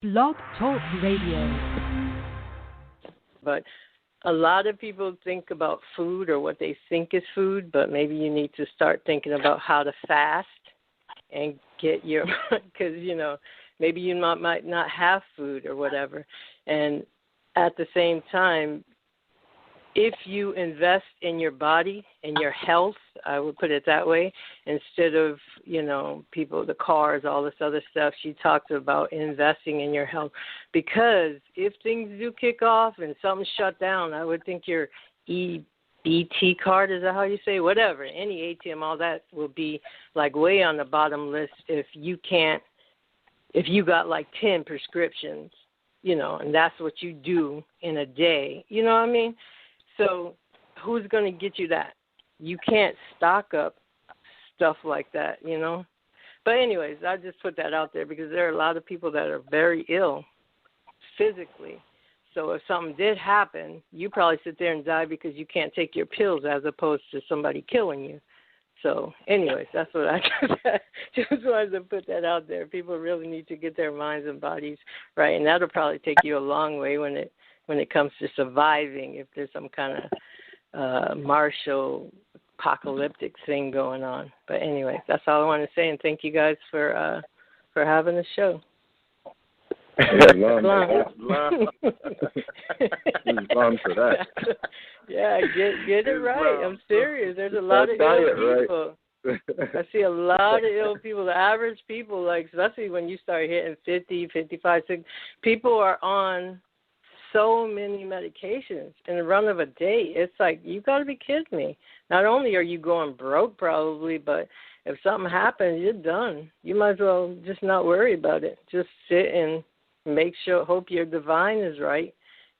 Blog Talk Radio. But a lot of people think about food or what they think is food, but maybe you need to start thinking about how to fast and get your, because, maybe you might not have food or whatever. And at the same time, if you invest in your body and your health, I would put it that way, instead of, people, the cars, all this other stuff, she talked about investing in your health. Because if things do kick off and something's shut down, I would think your EBT card, is that how you say? Whatever, any ATM, all that will be like way on the bottom list if you got like 10 prescriptions, and that's what you do in a day. You know what I mean? So who's going to get you that? You can't stock up stuff like that, But anyways, I just put that out there because there are a lot of people that are very ill physically. So if something did happen, you probably sit there and die because you can't take your pills as opposed to somebody killing you. So anyways, that's what I just wanted to put that out there. People really need to get their minds and bodies right, and that'll probably take you a long way when it comes to surviving, if there's some kind of martial apocalyptic thing going on. But anyway, that's all I want to say, and thank you guys for having the show. Long for that. Yeah, get it right. I'm serious. There's a lot of ill people. I see a lot of ill people. The average people, like, especially when you start hitting 50, 55, 60, people are on so many medications in the run of a day. It's like, you got to be kidding me. Not only are you going broke probably, but if something happens, you're done. You might as well just not worry about it. Just sit and hope your divine is right,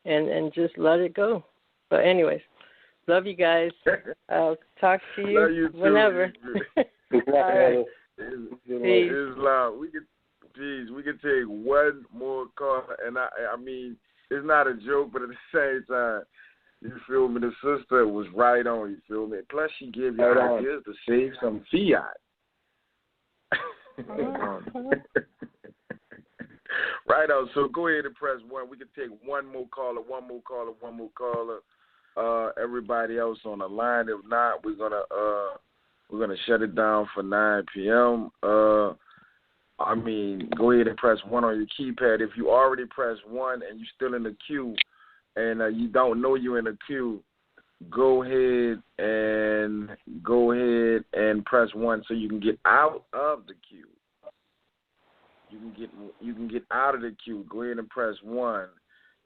and just let it go. But anyways, love you guys. I'll talk to you whenever. All right. Islam. We could take one more call, and I mean, it's not a joke, but at the same time, you feel me? The sister was right on. You feel me? Plus, she gave you ideas to save some fiat. Right on. So go ahead and press 1. We can take one more caller. Everybody else on the line. If not, we're gonna shut it down for 9 p.m. I mean, go ahead and press 1 on your keypad. If you already pressed 1 and you're still in the queue, and you don't know you're in the queue, go ahead and press 1 so you can get out of the queue. You can get out of the queue. Go ahead and press 1,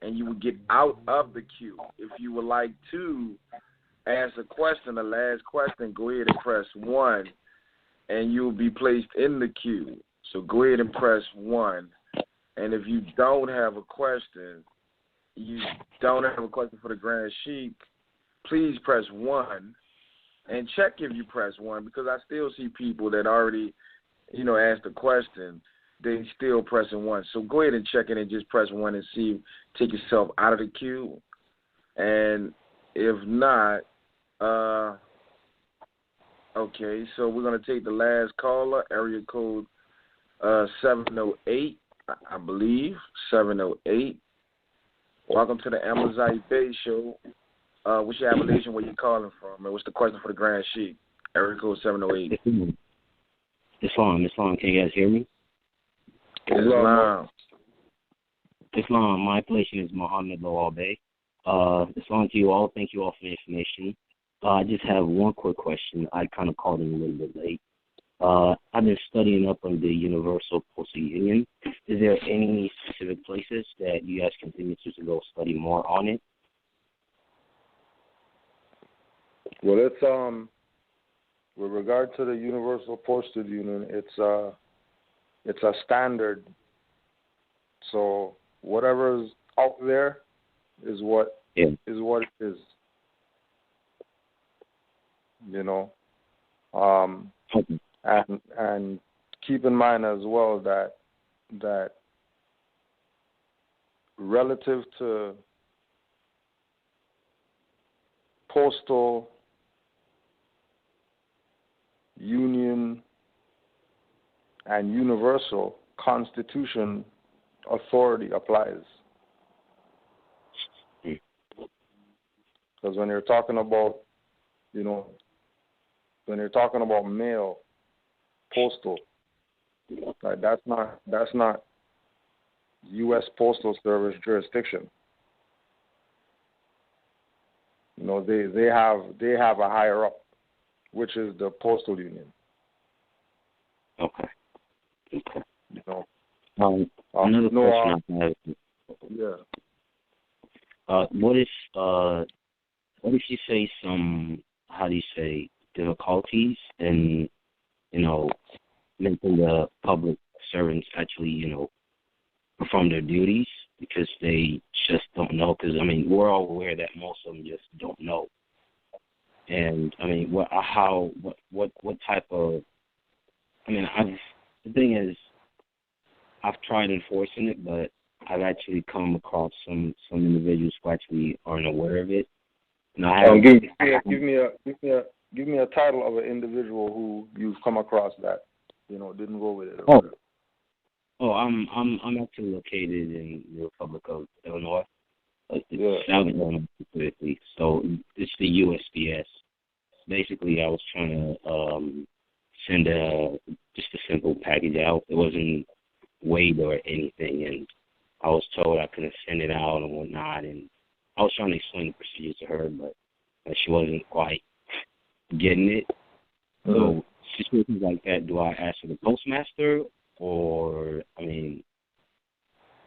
and you will get out of the queue. If you would like to ask a question, the last question, go ahead and press 1, and you will be placed in the queue. So go ahead and press 1. And if you don't have a question, for the Grand Sheik, please press 1 and check if you press 1, because I still see people that already, asked a question. They still pressing 1. So go ahead and check it and just press 1 and see, take yourself out of the queue. And if not, okay, so we're going to take the last caller, area code 708, I believe, 708. Welcome to the Amazight Bay Show. What's your appellation, where you calling from, and what's the question for the Grand Sheik? Area code 708. Islam, can you guys hear me? Islam, my appellation is Muhammad Lawal Bey. Islam to you all. Thank you all for the information. I just have one quick question. I kind of called in a little bit late. I've been studying up on the Universal Postal Union. Is there any specific places that you guys continue to go study more on it? Well, it's with regard to the Universal Postal Union, it's a standard. So whatever is out there is what it is. And keep in mind as well that relative to postal union and universal, Constitution authority applies. Because when you're talking about, when you're talking about mail, postal, like that's not U.S. Postal Service jurisdiction. They have a higher up, which is the postal union. Okay. Another question I have. Yeah. What if you say some, how do you say, difficulties in, making the public servants actually, perform their duties because they just don't know? Because, we're all aware that most of them just don't know. And, what type of, the thing is, I've tried enforcing it, but I've actually come across some individuals who actually aren't aware of it. And give me a title of an individual who you've come across that didn't go with it. I'm actually located in the Republic of Illinois. Southern Illinois specifically. So it's the USPS. Basically, I was trying to send just a simple package out. It wasn't weighed or anything, and I was told I couldn't send it out and whatnot, and I was trying to explain the procedures to her, but she wasn't quite getting it. So situations like that, do I ask for the postmaster, or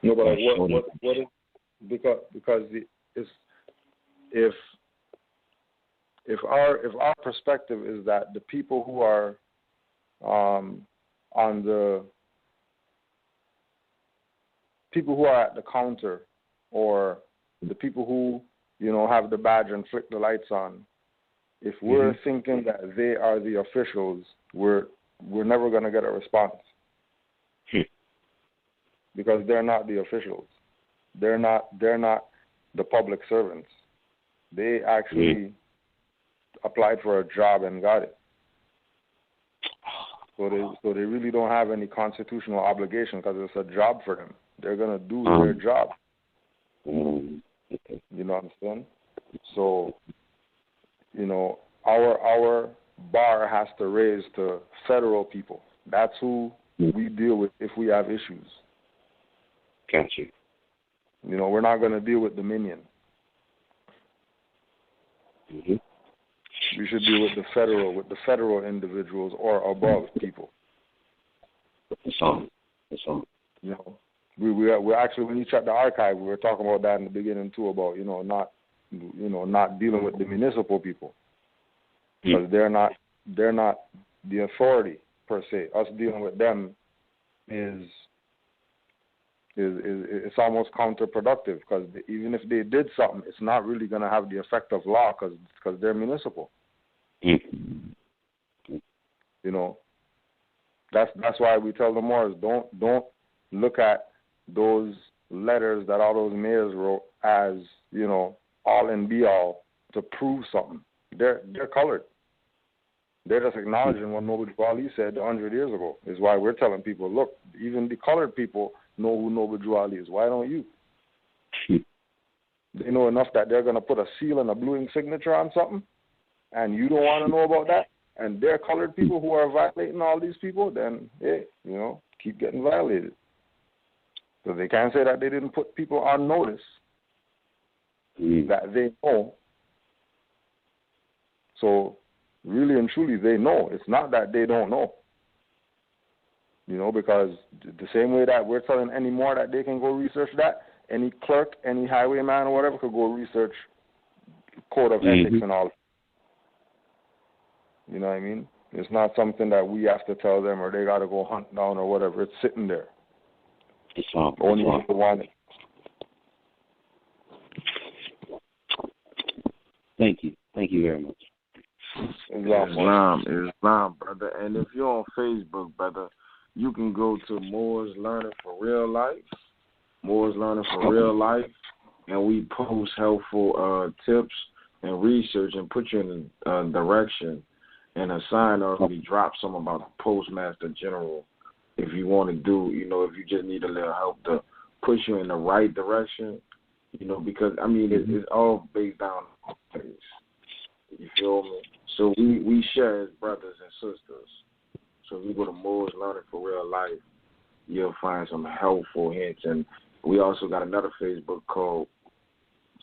No, but what is because if our perspective is that the people who are at the counter, or the people who have the badge and flick the lights on, if we're thinking that they are the officials, we're never going to get a response. Because they're not the officials. They're not the public servants. They actually applied for a job and got it. So they really don't have any constitutional obligation because it's a job for them. They're gonna do their job. You know what I'm saying? So, our bar has to raise to federal people. That's who we deal with if we have issues. Gotcha. We're not going to deal with Dominion. We should deal with the federal individuals or above people. That's all. We actually, when you check the archive, we were talking about that in the beginning too, about not dealing with the municipal people, because they're not the authority per se. Us dealing with them is it's almost counterproductive, because even if they did something, it's not really going to have the effect of law because they're municipal. That's why we tell the Moors, don't look at those letters that all those mayors wrote as all and be all to prove something. They're colored. They're just acknowledging what Noble Drew Ali said 100 years ago. Is why we're telling people, look, even the colored people know who Noble Drew Ali is. Why don't you? They know enough that they're going to put a seal and a blue ink signature on something, and you don't want to know about that, and they're colored people who are violating all these people, then, hey, keep getting violated. So they can't say that they didn't put people on notice that they know. So really and truly, they know. It's not that they don't know. Because the same way that we're telling any more that they can go research that, any clerk, any highwayman or whatever could go research code of ethics and all. You know what I mean? It's not something that we have to tell them or they got to go hunt down or whatever. It's sitting there. Only if they want it. Thank you very much. Islam, brother. And if you're on Facebook, brother, you can go to Moors Learning for Real Life. Moors Learning for Real Life. And we post helpful tips and research and put you in a direction. And a sign already dropped some about the Postmaster General. If you want to do, if you just need a little help to push you in the right direction, because, it's all based on things. You feel me? So we share as brothers and sisters. So if you go to Moors Learning for Real Life, you'll find some helpful hints. And we also got another Facebook called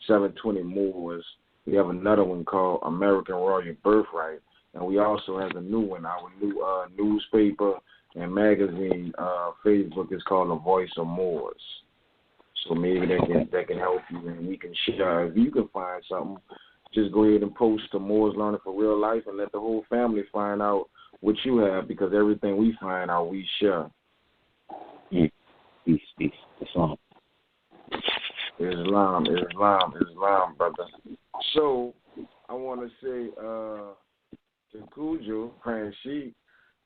720 Moors. We have another one called American Royal Birthright. And we also have a new one, our new newspaper and magazine Facebook is called The Voice of Moors. So maybe that can help you, and we can share. If you can find something, just go ahead and post to Moors Learning for Real Life and let the whole family find out what you have, because everything we find out, we share. Peace. Islam. Islam, brother. So I want to say to Cujo, Grand Sheik,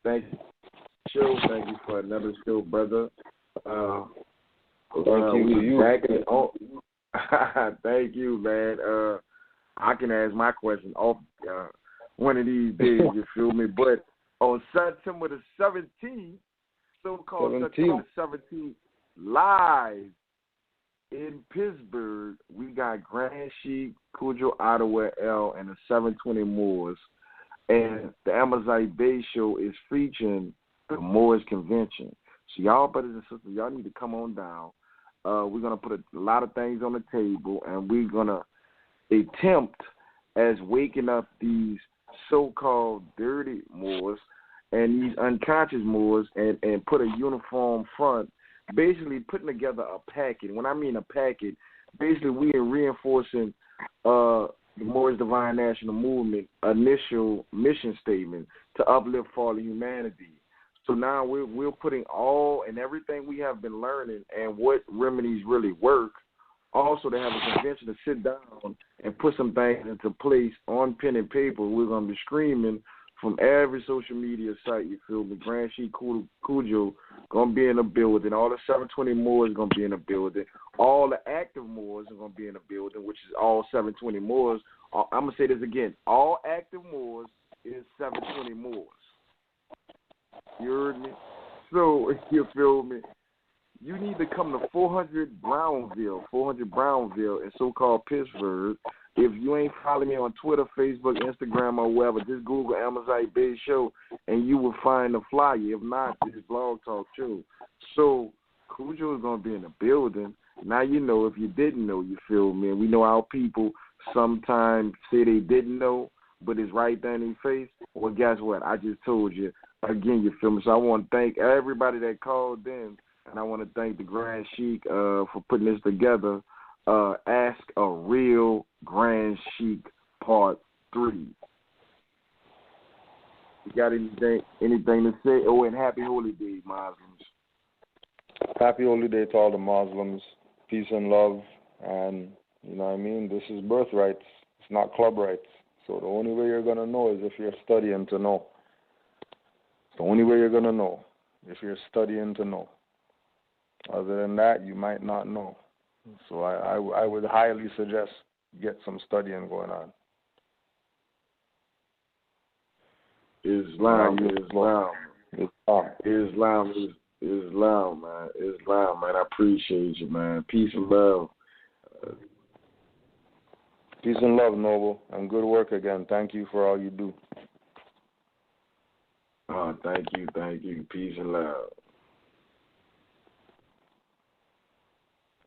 thank you for another show, brother. Thank you. Thank you, man. I can ask my question off one of these days, you feel me? But on September the 17th, so-called September the 17th, live in Pittsburgh, we got Grand Sheik, Cujo Ottawa L, and the 720 Moors. And the Amazight Bay Show is featuring the Moors Convention. So y'all brothers and sisters, y'all need to come on down. We're going to put a lot of things on the table, and we're going to attempt as waking up these so-called dirty Moors and these unconscious Moors and put a uniform front, basically putting together a packet. When I mean a packet, basically we are reinforcing the Moors Divine National Movement initial mission statement to uplift fallen humanity. So now we're putting all and everything we have been learning and what remedies really work, also to have a convention to sit down and put some things into place on pen and paper. We're going to be screaming from every social media site, you feel me? Grand Sheik Cujo going to be in the building. All the 720 Moors going to be in the building. All the active Moors are going to be in the building, which is all 720 Moors. I'm going to say this again. All active Moors is 720 Moors. You heard me? So, you feel me? You need to come to 400 Brownville in so-called Pittsburgh. If you ain't following me on Twitter, Facebook, Instagram, or wherever, just Google Amazight Bay Show, and you will find the flyer. If not, this Blog Talk Show. So, Cujo is going to be in the building. Now you know. If you didn't know, you feel me? And we know our people sometimes say they didn't know, but it's right there in their face. Well, guess what? I just told you. Again, you feel me? So I want to thank everybody that called in, and I want to thank the Grand Sheik for putting this together. Ask a Real Grand Sheik Part 3. You got anything to say? Oh, and Happy Holy Day, Muslims. Happy Holy Day to all the Muslims. Peace and love. And, you know what I mean? This is birthrights. It's not club rights. So the only way you're going to know is if you're studying to know. The only way you're going to know, if you're studying to know. Other than that, you might not know. So I would highly suggest get some studying going on. Islam, man. Islam, man. I appreciate you, man. Peace and love. Peace and love, Noble, and good work again. Thank you for all you do. Thank you. Peace and love.